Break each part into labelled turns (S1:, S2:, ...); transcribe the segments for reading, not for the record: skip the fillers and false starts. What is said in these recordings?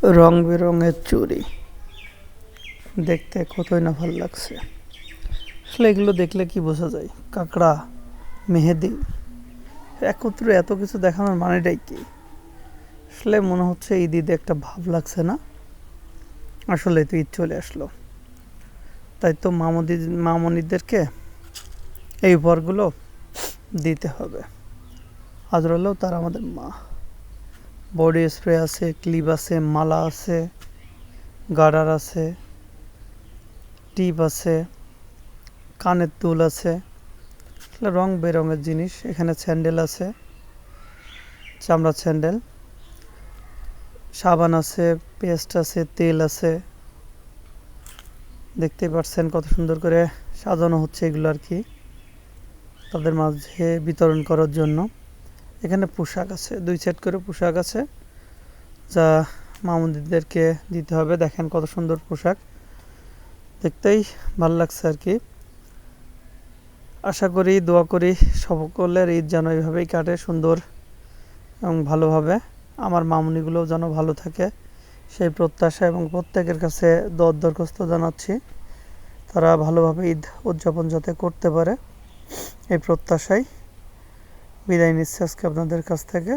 S1: রং বেরঙের চুড়ি দেখতে কতই না ভালো লাগছে। আসলে এগুলো দেখলে কি বোঝা যায়? কাঁকড়া, মেহেদি একত্রে এত কিছু দেখানোর মানেটাই কি? আসলে মনে হচ্ছে ঈদ ঈদে একটা ভাব লাগছে না? আসলে তো ঈদ চলে আসলো, তাই তো মামনিদেরকে এই উপহারগুলো দিতে হবে। আদর হলেও তারা আমাদের মা। বডি স্প্রে আছে, ক্লিপ আছে, মালা আছে, গার্ডার আছে, টিপ আছে, কানের দুল আছে, আসলে রং বেরঙের জিনিস। এখানে স্যান্ডেল আছে, চামড়ার স্যান্ডেল, সাবান আছে, পেস্ট আছে, তেল আছে। দেখতে পাচ্ছেন কত সুন্দর করে সাজানো হচ্ছে এগুলো আর কি, তাদের মাঝে বিতরণ করার জন্য। এখানে পোশাক আছে, 2 সেট করে পোশাক আছে, যা মামুদিদেরকে দিতে হবে। দেখেন কত সুন্দর পোশাক, দেখতেই ভালো লাগছে আর কি। আশা করি, দোয়া করি সকলের ঈদ যেন এইভাবেই কাটে, সুন্দর এবং ভালোভাবে। আমার মামুনিগুলোও যেন ভালো থাকে সেই প্রত্যাশা এবং প্রত্যেকের কাছে দরখাস্ত জানাচ্ছি তারা ভালোভাবে ঈদ উদযাপন যাতে করতে পারে, এই প্রত্যাশায় বিদায় নিচ্ছি আজকে আপনাদের কাছ থেকে।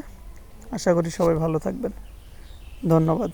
S1: আশা করি সবাই ভালো থাকবেন। ধন্যবাদ।